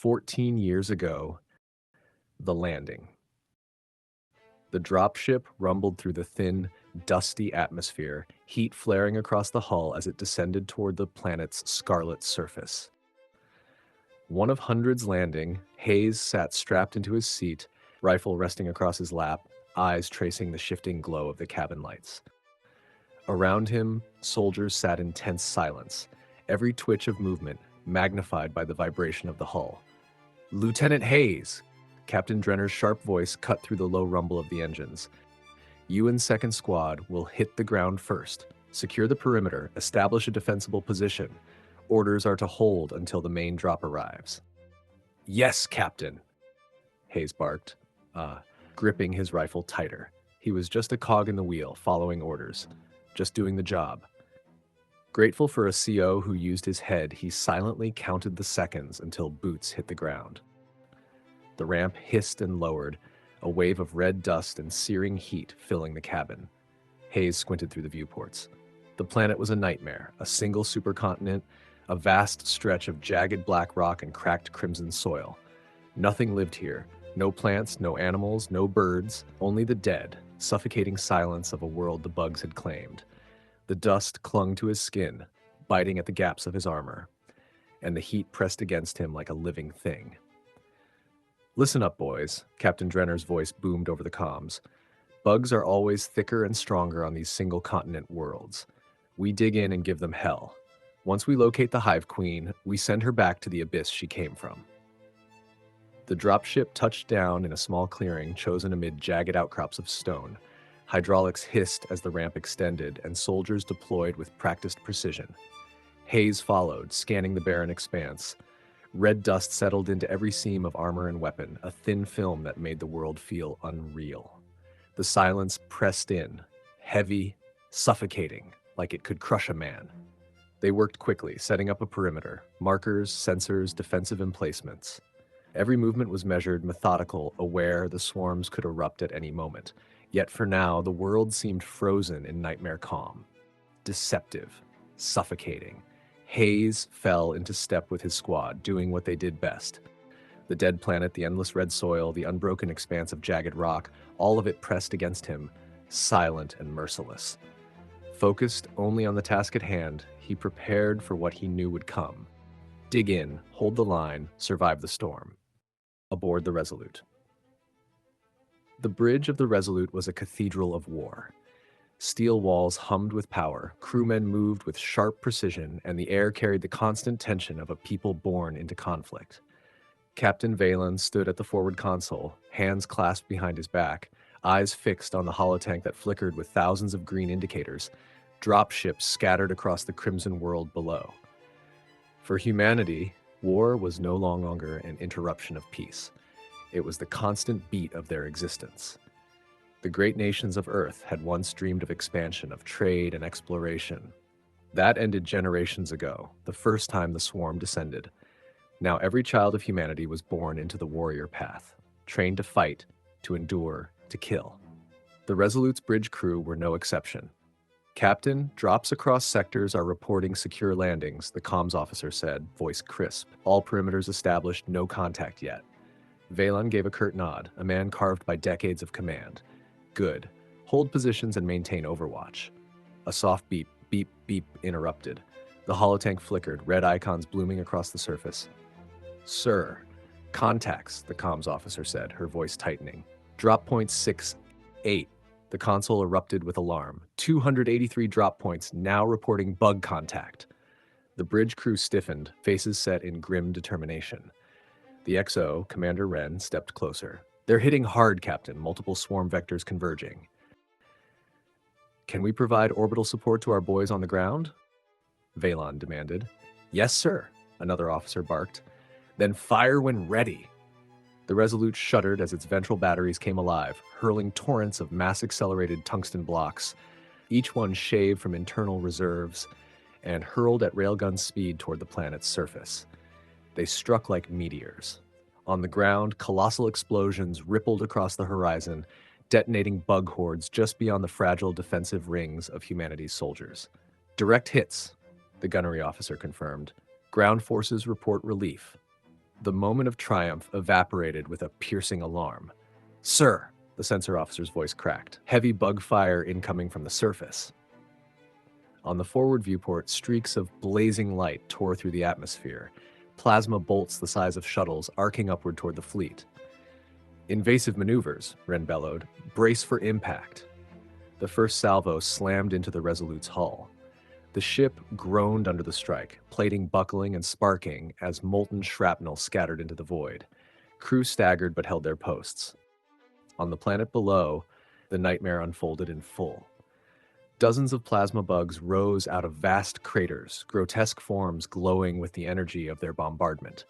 14 years ago, the landing. The dropship rumbled through the thin, dusty atmosphere, heat flaring across the hull as it descended toward the planet's scarlet surface. One of hundreds landing, Hayes sat strapped into his seat, rifle resting across his lap, eyes tracing the shifting glow of the cabin lights. Around him, soldiers sat in tense silence, every twitch of movement magnified by the vibration of the hull. "Lieutenant Hayes!" Captain Drenner's sharp voice cut through the low rumble of the engines. "You and second squad will hit the ground first. Secure the perimeter, establish a defensible position. Orders are to hold until the main drop arrives." "Yes, Captain," Hayes barked, gripping his rifle tighter. He was just a cog in the wheel, following orders, just doing the job. Grateful for a CO who used his head, he silently counted the seconds until boots hit the ground. The ramp hissed and lowered, a wave of red dust and searing heat filling the cabin. Hayes squinted through the viewports. The planet was a nightmare, a single supercontinent, a vast stretch of jagged black rock and cracked crimson soil. Nothing lived here. No plants, no animals, no birds, only the dead, suffocating silence of a world the bugs had claimed. The dust clung to his skin, biting at the gaps of his armor, and the heat pressed against him like a living thing. "Listen up, boys," Captain Drenner's voice boomed over the comms. "Bugs are always thicker and stronger on these single-continent worlds. We dig in and give them hell. Once we locate the Hive Queen, we send her back to the abyss she came from." The dropship touched down in a small clearing chosen amid jagged outcrops of stone. Hydraulics hissed as the ramp extended, and soldiers deployed with practiced precision. Hayes followed, scanning the barren expanse. Red dust settled into every seam of armor and weapon, a thin film that made the world feel unreal. The silence pressed in, heavy, suffocating, like it could crush a man. They worked quickly, setting up a perimeter, markers, sensors, defensive emplacements. Every movement was measured, methodical, aware the swarms could erupt at any moment. Yet for now, the world seemed frozen in nightmare calm. Deceptive, suffocating. Hayes fell into step with his squad, doing what they did best. The dead planet, the endless red soil, the unbroken expanse of jagged rock, all of it pressed against him, silent and merciless. Focused only on the task at hand, he prepared for what he knew would come. Dig in, hold the line, survive the storm. Aboard the Resolute. The bridge of the Resolute was a cathedral of war. Steel walls hummed with power, crewmen moved with sharp precision, and the air carried the constant tension of a people born into conflict. Captain Valen stood at the forward console, hands clasped behind his back, eyes fixed on the holotank that flickered with thousands of green indicators, dropships scattered across the crimson world below. For humanity, war was no longer an interruption of peace. It was the constant beat of their existence. The great nations of Earth had once dreamed of expansion, of trade and exploration. That ended generations ago, the first time the swarm descended. Now every child of humanity was born into the warrior path, trained to fight, to endure, to kill. The Resolute's bridge crew were no exception. "Captain, drops across sectors are reporting secure landings," the comms officer said, voice crisp. "All perimeters established, no contact yet." Valen gave a curt nod, a man carved by decades of command. "Good. Hold positions and maintain overwatch." A soft beep, beep, beep interrupted. The holotank flickered, red icons blooming across the surface. "Sir, contacts," the comms officer said, her voice tightening. "Drop point 6-8. The console erupted with alarm. 283 drop points now reporting bug contact. The bridge crew stiffened, faces set in grim determination. The XO, Commander Wren, stepped closer. "They're hitting hard, Captain, multiple swarm vectors converging." "Can we provide orbital support to our boys on the ground?" Valen demanded. "Yes, sir," another officer barked. "Then fire when ready." The Resolute shuddered as its ventral batteries came alive, hurling torrents of mass-accelerated tungsten blocks, each one shaved from internal reserves, and hurled at railgun speed toward the planet's surface. They struck like meteors. On the ground, colossal explosions rippled across the horizon, detonating bug hordes just beyond the fragile defensive rings of humanity's soldiers. "Direct hits," the gunnery officer confirmed. "Ground forces report relief." The moment of triumph evaporated with a piercing alarm. "Sir," the sensor officer's voice cracked. "Heavy bug fire incoming from the surface." On the forward viewport, streaks of blazing light tore through the atmosphere, plasma bolts the size of shuttles arcing upward toward the fleet. "Invasive maneuvers," Wren bellowed. "Brace for impact." The first salvo slammed into the Resolute's hull. The ship groaned under the strike, plating buckling and sparking as molten shrapnel scattered into the void. Crew staggered but held their posts. On the planet below, the nightmare unfolded in full. Dozens of plasma bugs rose out of vast craters, grotesque forms glowing with the energy of their bombardment.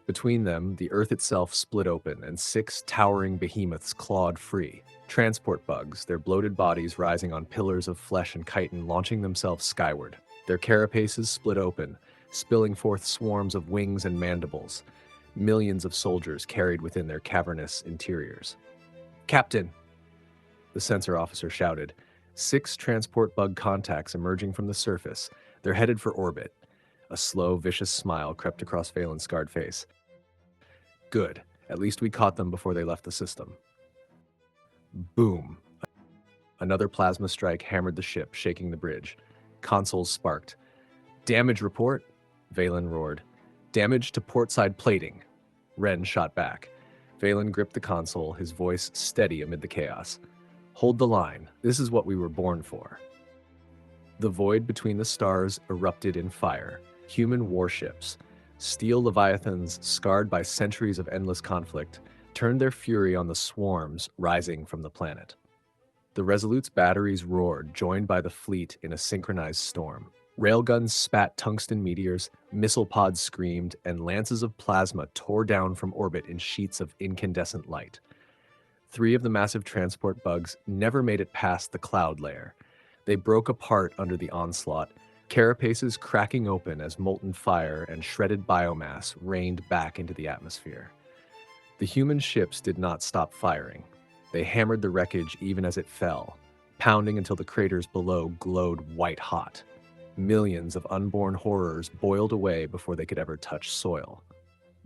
Between them, the Earth itself split open, and 6 towering behemoths clawed free. Transport bugs, their bloated bodies rising on pillars of flesh and chitin, launching themselves skyward. Their carapaces split open, spilling forth swarms of wings and mandibles. Millions of soldiers carried within their cavernous interiors. "Captain!" the sensor officer shouted. 6 transport bug contacts emerging from the surface. They're headed for orbit. A slow, vicious smile crept across Valen's scarred face. "Good. At least we caught them before they left the system." Boom. Another plasma strike hammered the ship, shaking the bridge. Consoles sparked. "Damage report," Valen roared. "Damage to portside plating." Wren shot back. Valen gripped the console, his voice steady amid the chaos. "Hold the line. This is what we were born for." The void between the stars erupted in fire. Human warships, steel leviathans scarred by centuries of endless conflict, turned their fury on the swarms rising from the planet. The Resolute's batteries roared, joined by the fleet in a synchronized storm. Railguns spat tungsten meteors, missile pods screamed, and lances of plasma tore down from orbit in sheets of incandescent light. 3 of the massive transport bugs never made it past the cloud layer. They broke apart under the onslaught, carapaces cracking open as molten fire and shredded biomass rained back into the atmosphere. The human ships did not stop firing. They hammered the wreckage even as it fell, pounding until the craters below glowed white-hot. Millions of unborn horrors boiled away before they could ever touch soil.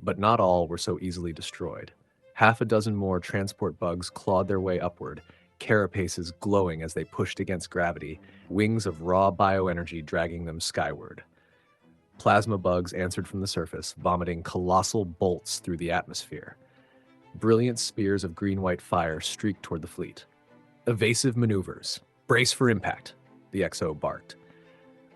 But not all were so easily destroyed. Half a dozen more transport bugs clawed their way upward, carapaces glowing as they pushed against gravity, wings of raw bioenergy dragging them skyward. Plasma bugs answered from the surface, vomiting colossal bolts through the atmosphere. Brilliant spears of green-white fire streaked toward the fleet. "Evasive maneuvers. Brace for impact," the XO barked.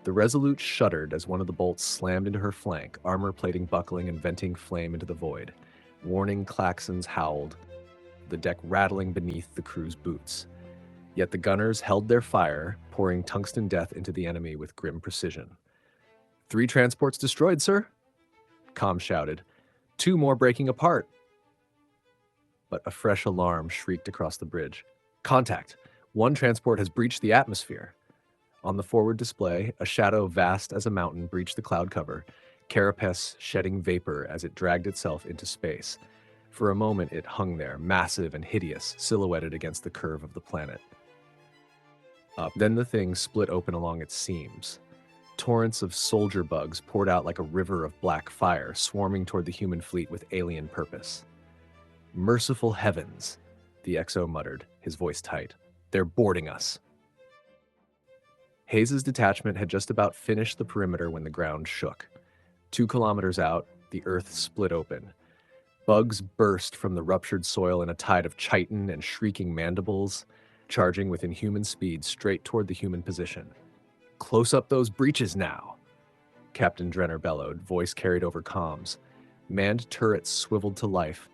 The Resolute shuddered as one of the bolts slammed into her flank, armor plating buckling and venting flame into the void. Warning klaxons howled, the deck rattling beneath the crew's boots. Yet the gunners held their fire, pouring tungsten death into the enemy with grim precision. "3 transports destroyed, sir," Com shouted. 2 more breaking apart." But a fresh alarm shrieked across the bridge. "Contact! 1 transport has breached the atmosphere." On the forward display, a shadow vast as a mountain breached the cloud cover, carapace shedding vapor as it dragged itself into space. For a moment, it hung there, massive and hideous, silhouetted against the curve of the planet. Then the thing split open along its seams. Torrents of soldier bugs poured out like a river of black fire, swarming toward the human fleet with alien purpose. "Merciful heavens," the XO muttered, his voice tight. "They're boarding us." Hazes' detachment had just about finished the perimeter when the ground shook. 2 kilometers out, the earth split open. Bugs burst from the ruptured soil in a tide of chitin and shrieking mandibles, charging with inhuman speed straight toward the human position. "Close up those breaches now," Captain Drenner bellowed, voice carried over comms. Manned turrets swiveled to life.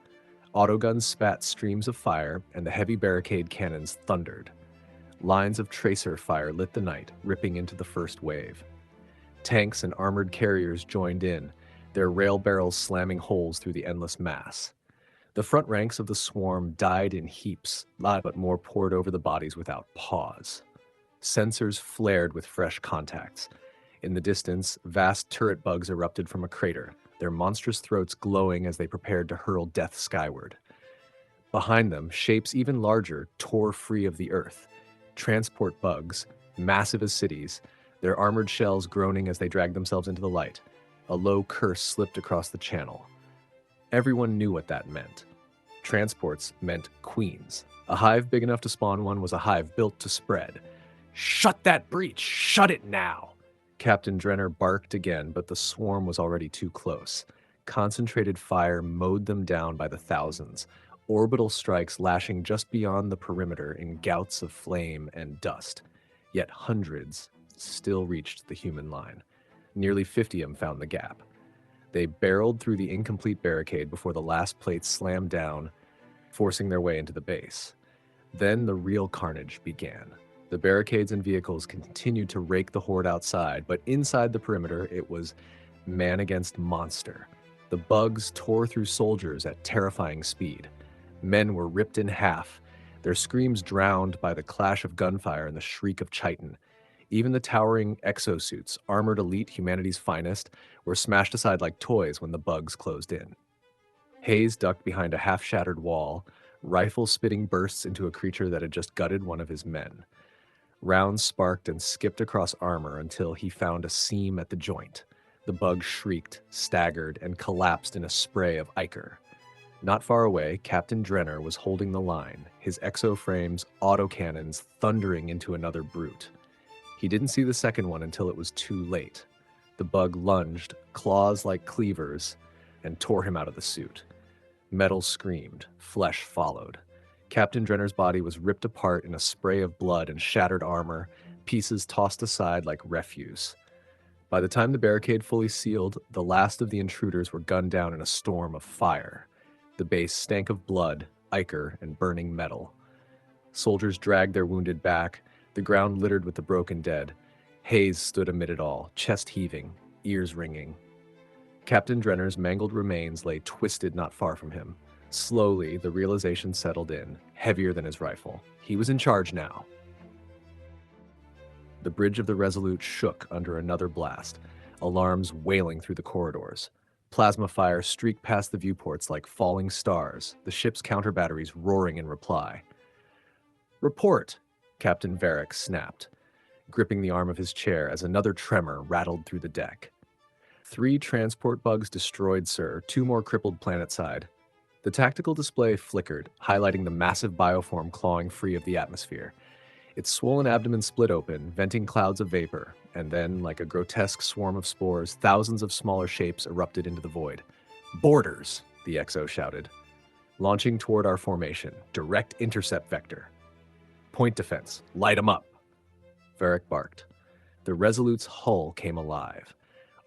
Autoguns spat streams of fire, and the heavy barricade cannons thundered. Lines of tracer fire lit the night, ripping into the first wave. Tanks and armored carriers joined in, their rail barrels slamming holes through the endless mass. The front ranks of the swarm died in heaps, but more poured over the bodies without pause. Sensors flared with fresh contacts. In the distance, vast turret bugs erupted from a crater, their monstrous throats glowing as they prepared to hurl death skyward. Behind them, shapes even larger tore free of the earth. Transport bugs, massive as cities, their armored shells groaning as they dragged themselves into the light. A low curse slipped across the channel. Everyone knew what that meant. Transports meant queens. A hive big enough to spawn one was a hive built to spread. "Shut that breach! Shut it now!" Captain Drenner barked again, but the swarm was already too close. Concentrated fire mowed them down by the thousands, orbital strikes lashing just beyond the perimeter in gouts of flame and dust. Yet hundreds still reached the human line. Nearly 50 of them found the gap. They barreled through the incomplete barricade before the last plates slammed down, forcing their way into the base. Then the real carnage began. The barricades and vehicles continued to rake the horde outside, but inside the perimeter, it was man against monster. The bugs tore through soldiers at terrifying speed. Men were ripped in half, their screams drowned by the clash of gunfire and the shriek of chitin. Even the towering exosuits, armored elite, humanity's finest, were smashed aside like toys when the bugs closed in. Hayes ducked behind a half-shattered wall, rifle spitting bursts into a creature that had just gutted one of his men. Rounds sparked and skipped across armor until he found a seam at the joint. The bug shrieked, staggered, and collapsed in a spray of ichor. Not far away, Captain Drenner was holding the line, his exoframe's autocannons thundering into another brute. He didn't see the second one until it was too late. The bug lunged, claws like cleavers, and tore him out of the suit. Metal screamed, flesh followed. Captain Drenner's body was ripped apart in a spray of blood and shattered armor, pieces tossed aside like refuse. By the time the barricade fully sealed, the last of the intruders were gunned down in a storm of fire. The base stank of blood, ichor, and burning metal. Soldiers dragged their wounded back, the ground littered with the broken dead. Hayes stood amid it all, chest heaving, ears ringing. Captain Drenner's mangled remains lay twisted not far from him. Slowly, the realization settled in, heavier than his rifle. He was in charge now. The bridge of the Resolute shook under another blast, alarms wailing through the corridors. Plasma fire streaked past the viewports like falling stars, the ship's counter batteries roaring in reply. "Report," Captain Varric snapped, gripping the arm of his chair as another tremor rattled through the deck. 3 transport bugs destroyed, sir, 2 more crippled planetside. The tactical display flickered, highlighting the massive bioform clawing free of the atmosphere. Its swollen abdomen split open, venting clouds of vapor, and then, like a grotesque swarm of spores, thousands of smaller shapes erupted into the void. "Boarders," the XO shouted. "Launching toward our formation. Direct intercept vector. Point defense. Light 'em up." Varric barked. The Resolute's hull came alive.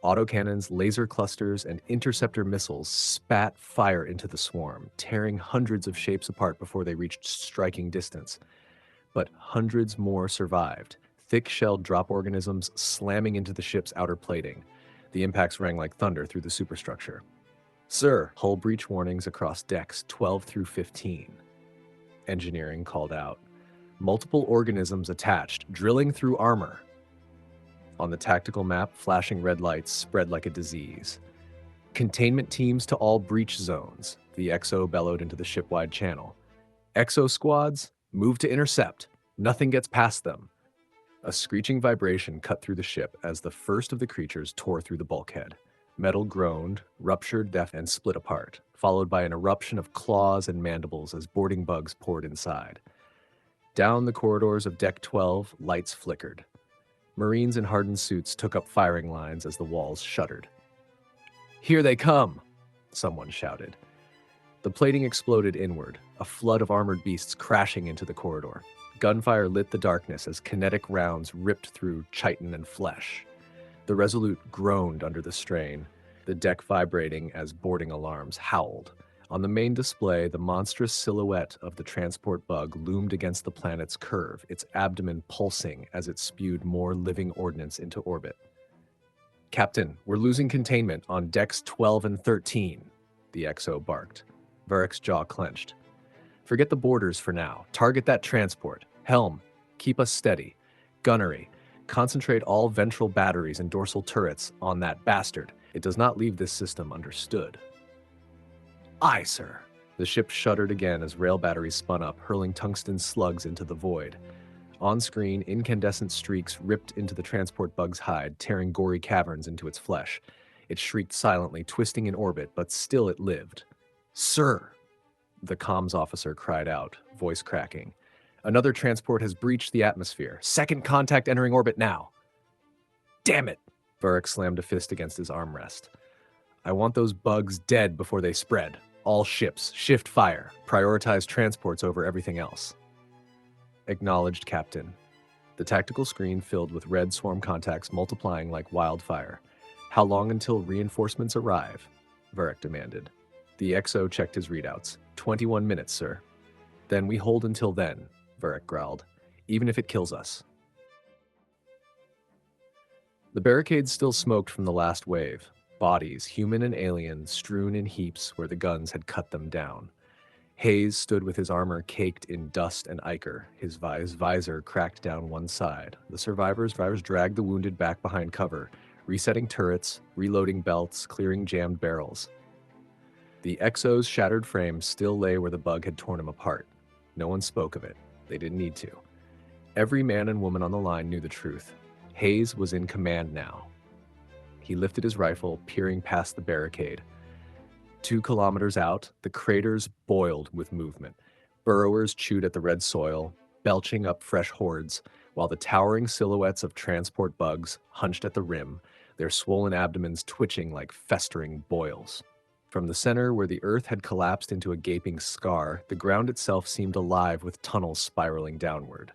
Autocannons, laser clusters, and interceptor missiles spat fire into the swarm, tearing hundreds of shapes apart before they reached striking distance. But hundreds more survived, thick-shelled drop organisms slamming into the ship's outer plating. The impacts rang like thunder through the superstructure. "Sir," hull breach warnings across decks 12 through 15. Engineering called out. Multiple organisms attached, drilling through armor. On the tactical map, flashing red lights spread like a disease. "Containment teams to all breach zones," the XO bellowed into the ship-wide channel. "XO squads, move to intercept. Nothing gets past them." A screeching vibration cut through the ship as the first of the creatures tore through the bulkhead. Metal groaned, ruptured, and split apart, followed by an eruption of claws and mandibles as boarding bugs poured inside. Down the corridors of Deck 12, lights flickered. Marines in hardened suits took up firing lines as the walls shuddered. "Here they come!" someone shouted. The plating exploded inward, a flood of armored beasts crashing into the corridor. Gunfire lit the darkness as kinetic rounds ripped through chitin and flesh. The Resolute groaned under the strain, the deck vibrating as boarding alarms howled. On the main display, the monstrous silhouette of the transport bug loomed against the planet's curve, its abdomen pulsing as it spewed more living ordnance into orbit. "Captain, we're losing containment on decks 12 and 13, the XO barked. Varric's jaw clenched. "Forget the boarders for now. Target that transport. Helm, keep us steady. Gunnery, concentrate all ventral batteries and dorsal turrets on that bastard. It does not leave this system, understood." "Aye, sir." The ship shuddered again as rail batteries spun up, hurling tungsten slugs into the void. On screen, incandescent streaks ripped into the transport bug's hide, tearing gory caverns into its flesh. It shrieked silently, twisting in orbit, but still it lived. Sir, the comms officer cried out, voice cracking. Another transport has breached the atmosphere. Second contact entering orbit now. Damn it! Varric slammed a fist against his armrest. I want those bugs dead before they spread. All ships, shift fire. Prioritize transports over everything else. Acknowledged, Captain. The tactical screen filled with red swarm contacts multiplying like wildfire. How long until reinforcements arrive? Varric demanded. The XO checked his readouts. 21 minutes, sir. Then we hold until then, Varric growled, even if it kills us. The barricades still smoked from the last wave, bodies, human and alien, strewn in heaps where the guns had cut them down. Hayes stood with his armor caked in dust and ichor, his visor cracked down one side. The survivors dragged the wounded back behind cover, resetting turrets, reloading belts, clearing jammed barrels. The XO's shattered frame still lay where the bug had torn him apart. No one spoke of it. They didn't need to. Every man and woman on the line knew the truth. Hayes was in command now. He lifted his rifle, peering past the barricade. 2 kilometers out, the craters boiled with movement. Burrowers chewed at the red soil, belching up fresh hordes, while the towering silhouettes of transport bugs hunched at the rim, their swollen abdomens twitching like festering boils. From the center, where the earth had collapsed into a gaping scar, the ground itself seemed alive with tunnels spiraling downward.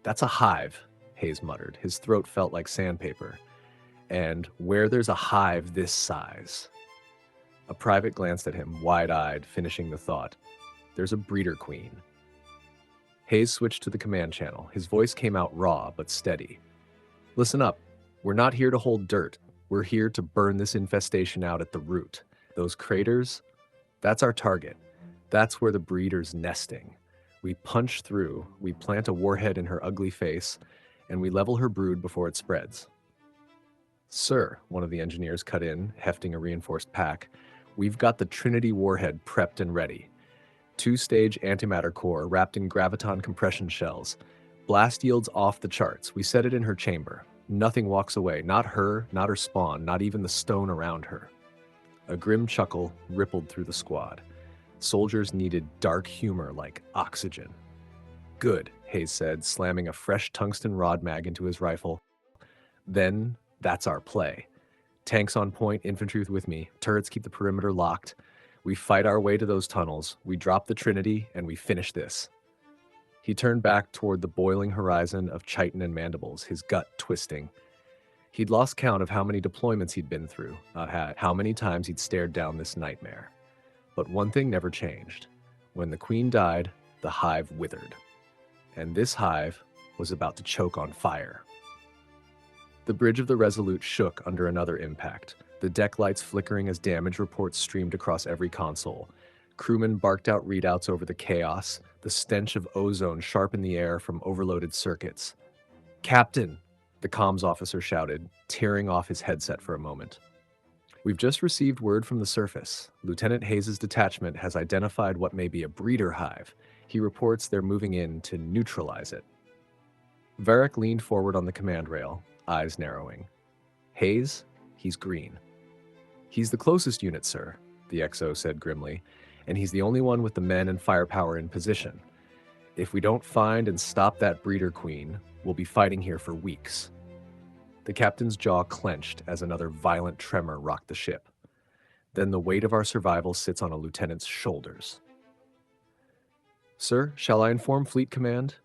That's a hive, Hayes muttered. His throat felt like sandpaper. And where there's a hive this size? A private glanced at him, wide-eyed, finishing the thought. There's a breeder queen. Hayes switched to the command channel. His voice came out raw but steady. Listen up. We're not here to hold dirt. We're here to burn this infestation out at the root. Those craters, that's our target. That's where the breeder's nesting. We punch through, we plant a warhead in her ugly face, and we level her brood before it spreads. Sir, one of the engineers cut in, hefting a reinforced pack, we've got the Trinity warhead prepped and ready. 2-stage antimatter core wrapped in graviton compression shells. Blast yields off the charts. We set it in her chamber. Nothing walks away, not her, not her spawn, not even the stone around her. A grim chuckle rippled through the squad. Soldiers needed dark humor like oxygen. Good, Hayes said, slamming a fresh tungsten rod mag into his rifle. Then, that's our play. Tanks on point, infantry with me, turrets keep the perimeter locked. We fight our way to those tunnels, we drop the Trinity, and we finish this. He turned back toward the boiling horizon of chitin and mandibles, his gut twisting. He'd lost count of how many deployments he'd been through, how many times he'd stared down this nightmare. But one thing never changed. When the queen died, the hive withered. And this hive was about to choke on fire. The bridge of the Resolute shook under another impact, the deck lights flickering as damage reports streamed across every console. Crewmen barked out readouts over the chaos, the stench of ozone sharp in the air from overloaded circuits. Captain, the comms officer shouted, tearing off his headset for a moment. We've just received word from the surface. Lieutenant Hayes' detachment has identified what may be a breeder hive. He reports they're moving in to neutralize it. Varric leaned forward on the command rail, eyes narrowing. Hayes, he's green. He's the closest unit, sir, the XO said grimly, and he's the only one with the men and firepower in position. If we don't find and stop that breeder queen, we'll be fighting here for weeks. The captain's jaw clenched as another violent tremor rocked the ship. Then the weight of our survival sits on a lieutenant's shoulders. Sir, shall I inform Fleet Command?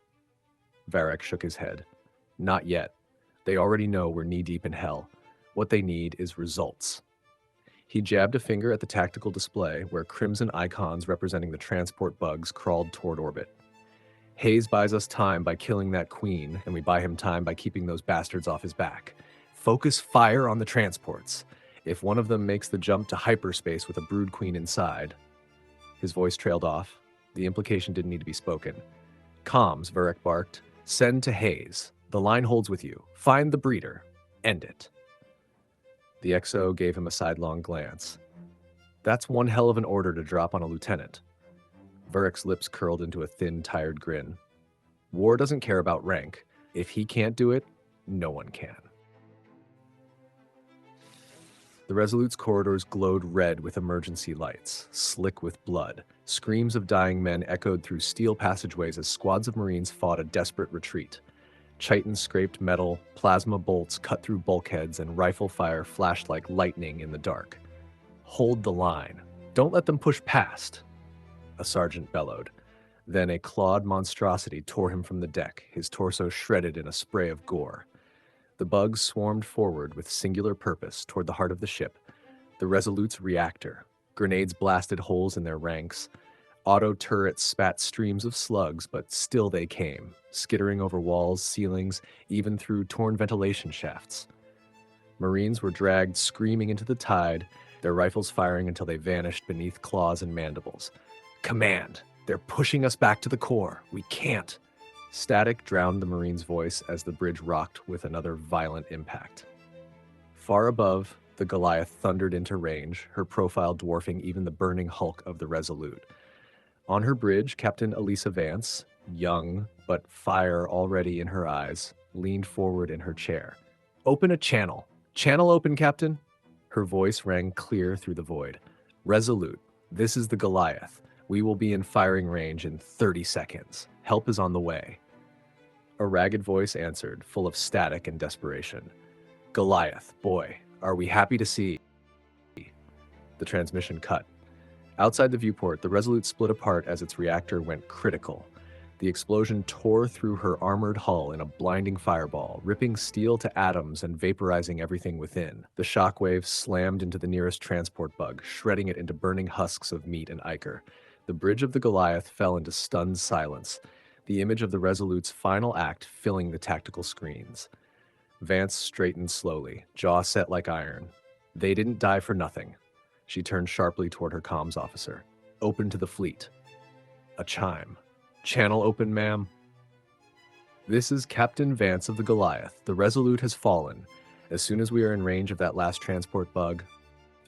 Varric shook his head. Not yet. They already know we're knee-deep in hell. What they need is results. He jabbed a finger at the tactical display where crimson icons representing the transport bugs crawled toward orbit. Hayes buys us time by killing that queen, and we buy him time by keeping those bastards off his back. Focus fire on the transports. If one of them makes the jump to hyperspace with a brood queen inside... His voice trailed off. The implication didn't need to be spoken. Comms, Varric barked. Send to Hayes. The line holds with you. Find the breeder. End it. The XO gave him a sidelong glance. That's one hell of an order to drop on a lieutenant. Varric's lips curled into a thin, tired grin. War doesn't care about rank. If he can't do it, no one can. The Resolute's corridors glowed red with emergency lights, slick with blood. Screams of dying men echoed through steel passageways as squads of Marines fought a desperate retreat. Chitin scraped metal, plasma bolts cut through bulkheads, and rifle fire flashed like lightning in the dark. "Hold the line. Don't let them push past," a sergeant bellowed. Then a clawed monstrosity tore him from the deck, his torso shredded in a spray of gore. The bugs swarmed forward with singular purpose toward the heart of the ship, the Resolute's reactor. Grenades blasted holes in their ranks. Auto turrets spat streams of slugs, but still they came, skittering over walls, ceilings, even through torn ventilation shafts. Marines were dragged screaming into the tide, their rifles firing until they vanished beneath claws and mandibles. "Command! They're pushing us back to the core. We can't." Static drowned the Marine's voice as the bridge rocked with another violent impact. Far above, the Goliath thundered into range, her profile dwarfing even the burning hulk of the Resolute. On her bridge, Captain Elisa Vance, young but fire already in her eyes, leaned forward in her chair. "Open a channel. Channel open, Captain." Her voice rang clear through the void. "Resolute, this is the Goliath. We will be in firing range in 30 seconds. Help is on the way." A ragged voice answered, full of static and desperation. "Goliath, boy, are we happy to see." The transmission cut. Outside the viewport, the Resolute split apart as its reactor went critical. The explosion tore through her armored hull in a blinding fireball, ripping steel to atoms and vaporizing everything within. The shockwave slammed into the nearest transport bug, shredding it into burning husks of meat and ichor. The bridge of the Goliath fell into stunned silence, the image of the Resolute's final act filling the tactical screens. Vance straightened slowly, jaw set like iron. "They didn't die for nothing." She turned sharply toward her comms officer. "Open to the fleet." A chime. "Channel open, ma'am." "This is Captain Vance of the Goliath. The Resolute has fallen. As soon as we are in range of that last transport bug,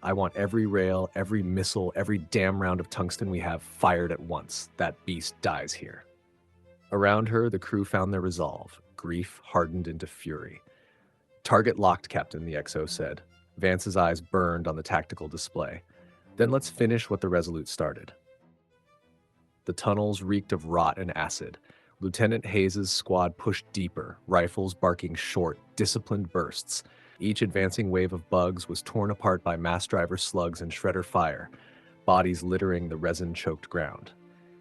I want every rail, every missile, every damn round of tungsten we have fired at once. That beast dies here." Around her, the crew found their resolve. Grief hardened into fury. "Target locked, Captain," the XO said. Vance's eyes burned on the tactical display. "Then let's finish what the Resolute started." The tunnels reeked of rot and acid. Lieutenant Hazes' squad pushed deeper, rifles barking short, disciplined bursts. Each advancing wave of bugs was torn apart by mass driver slugs and shredder fire, bodies littering the resin-choked ground.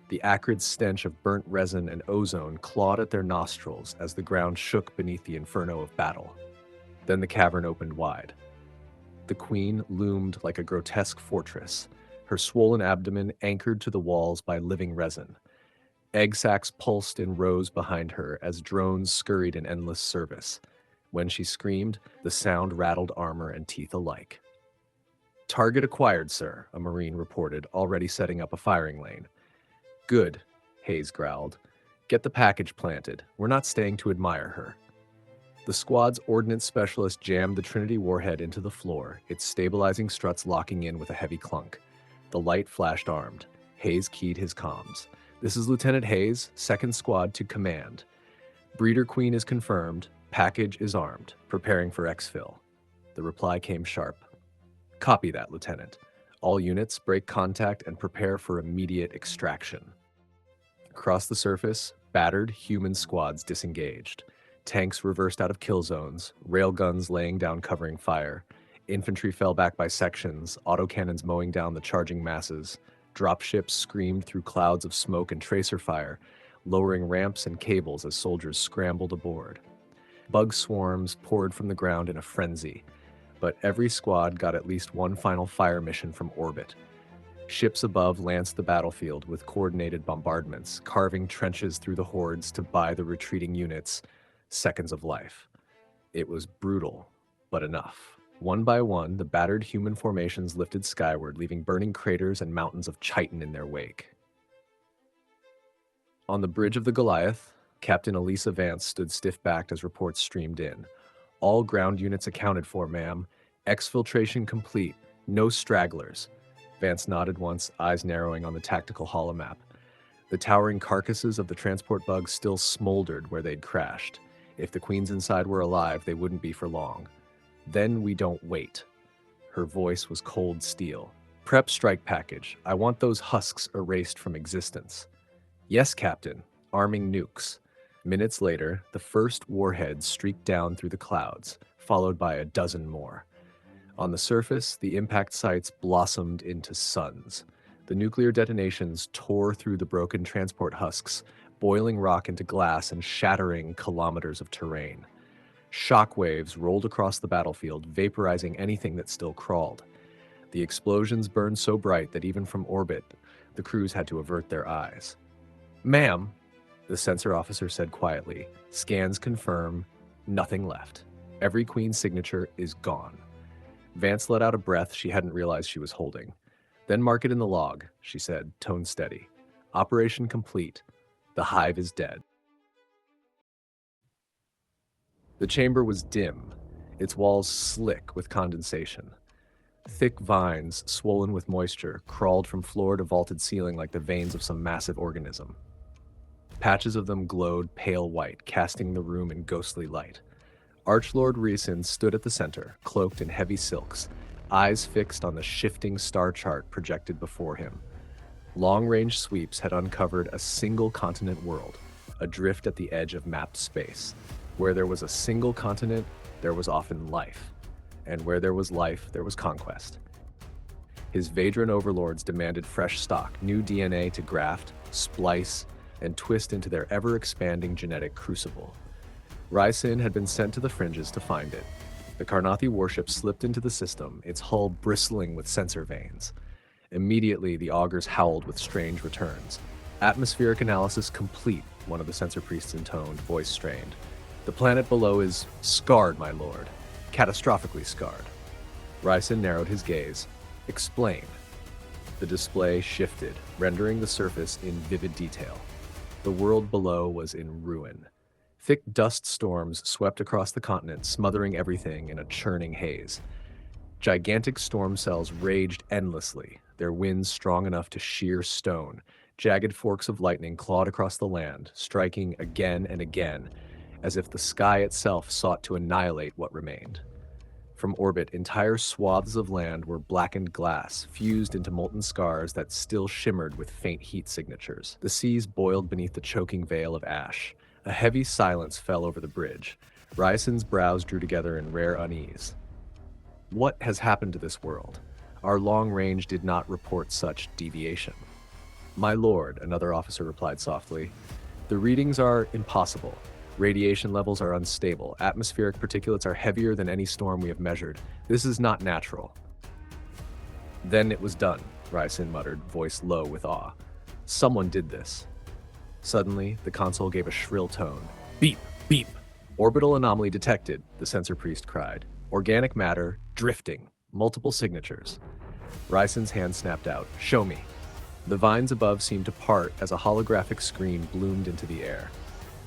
The acrid stench of burnt resin and ozone clawed at their nostrils as the ground shook beneath the inferno of battle. Then the cavern opened wide. The Queen loomed like a grotesque fortress, her swollen abdomen anchored to the walls by living resin. Egg sacs pulsed in rows behind her as drones scurried in endless service. When she screamed, the sound rattled armor and teeth alike. "Target acquired, sir," a Marine reported, already setting up a firing lane. "Good," Hayes growled. "Get the package planted. We're not staying to admire her." The squad's ordnance specialist jammed the Trinity warhead into the floor, its stabilizing struts locking in with a heavy clunk. The light flashed armed. Hayes keyed his comms. "This is Lieutenant Hayes, 2nd Squad to command. Breeder Queen is confirmed. Package is armed. Preparing for exfil." The reply came sharp. "Copy that, Lieutenant. All units break contact and prepare for immediate extraction." Across the surface, battered human squads disengaged. Tanks reversed out of kill zones, railguns laying down covering fire. Infantry fell back by sections, autocannons mowing down the charging masses. Dropships screamed through clouds of smoke and tracer fire, lowering ramps and cables as soldiers scrambled aboard. Bug swarms poured from the ground in a frenzy, but every squad got at least one final fire mission from orbit. Ships above lanced the battlefield with coordinated bombardments, carving trenches through the hordes to buy the retreating units seconds of life. It was brutal, but enough. One by one, the battered human formations lifted skyward, leaving burning craters and mountains of chitin in their wake. On the bridge of the Goliath, Captain Elisa Vance stood stiff-backed as reports streamed in. "All ground units accounted for, ma'am. Exfiltration complete. No stragglers." Vance nodded once, eyes narrowing on the tactical holomap. The towering carcasses of the transport bugs still smoldered where they'd crashed. If the Queens inside were alive, they wouldn't be for long. "Then we don't wait." Her voice was cold steel. "Prep strike package. I want those husks erased from existence." "Yes, Captain. Arming nukes." Minutes later, the first warhead streaked down through the clouds, followed by a dozen more. On the surface, the impact sites blossomed into suns. The nuclear detonations tore through the broken transport husks, boiling rock into glass and shattering kilometers of terrain. Shockwaves rolled across the battlefield, vaporizing anything that still crawled. The explosions burned so bright that even from orbit, the crews had to avert their eyes. "Ma'am," the sensor officer said quietly, "scans confirm nothing left. Every Queen's signature is gone." Vance let out a breath she hadn't realized she was holding. "Then mark it in the log," she said, tone steady. "Operation complete. The hive is dead." The chamber was dim, its walls slick with condensation. Thick vines, swollen with moisture, crawled from floor to vaulted ceiling like the veins of some massive organism. Patches of them glowed pale white, casting the room in ghostly light. Archlord Rhysand stood at the center, cloaked in heavy silks, eyes fixed on the shifting star chart projected before him. Long-range sweeps had uncovered a single continent world, adrift at the edge of mapped space. Where there was a single continent, there was often life. And where there was life, there was conquest. His Vadran overlords demanded fresh stock, new DNA to graft, splice, and twist into their ever-expanding genetic crucible. Rhysand had been sent to the fringes to find it. The Carnathi warship slipped into the system, its hull bristling with sensor veins. Immediately, the augurs howled with strange returns. "Atmospheric analysis complete," one of the sensor priests intoned, voice strained. "The planet below is scarred, my lord. Catastrophically scarred." Rhysand narrowed his gaze. "Explain." The display shifted, rendering the surface in vivid detail. The world below was in ruin. Thick dust storms swept across the continent, smothering everything in a churning haze. Gigantic storm cells raged endlessly, their winds strong enough to shear stone. Jagged forks of lightning clawed across the land, striking again and again, as if the sky itself sought to annihilate what remained. From orbit, entire swaths of land were blackened glass, fused into molten scars that still shimmered with faint heat signatures. The seas boiled beneath the choking veil of ash. A heavy silence fell over the bridge. Rhysand's brows drew together in rare unease. What has happened to this world? Our long range did not report such deviation. "My lord," another officer replied softly, "the readings are impossible. Radiation levels are unstable. Atmospheric particulates are heavier than any storm we have measured. This is not natural." "Then it was done," Rhysand muttered, voice low with awe. "Someone did this." Suddenly, the console gave a shrill tone. "Beep! Beep! Orbital anomaly detected," the sensor priest cried. "Organic matter, drifting. Multiple signatures." Rhysand's hand snapped out. "Show me." The vines above seemed to part as a holographic screen bloomed into the air.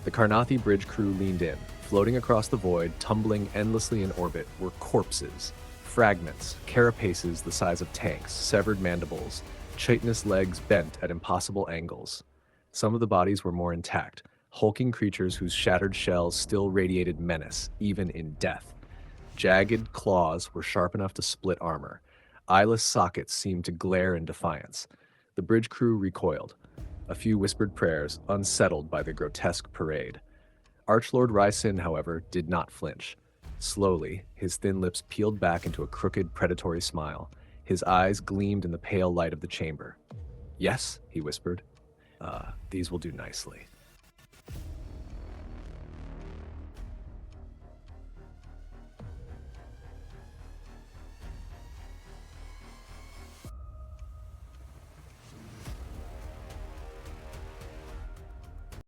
The Carnathi bridge crew leaned in. Floating across the void, tumbling endlessly in orbit, were corpses. Fragments, carapaces the size of tanks, severed mandibles, chitinous legs bent at impossible angles. Some of the bodies were more intact, hulking creatures whose shattered shells still radiated menace, even in death. Jagged claws were sharp enough to split armor. Eyeless sockets seemed to glare in defiance. The bridge crew recoiled. A few whispered prayers, unsettled by the grotesque parade. Archlord Rhysand, however, did not flinch. Slowly, his thin lips peeled back into a crooked, predatory smile. His eyes gleamed in the pale light of the chamber. "Yes," he whispered. These will do nicely."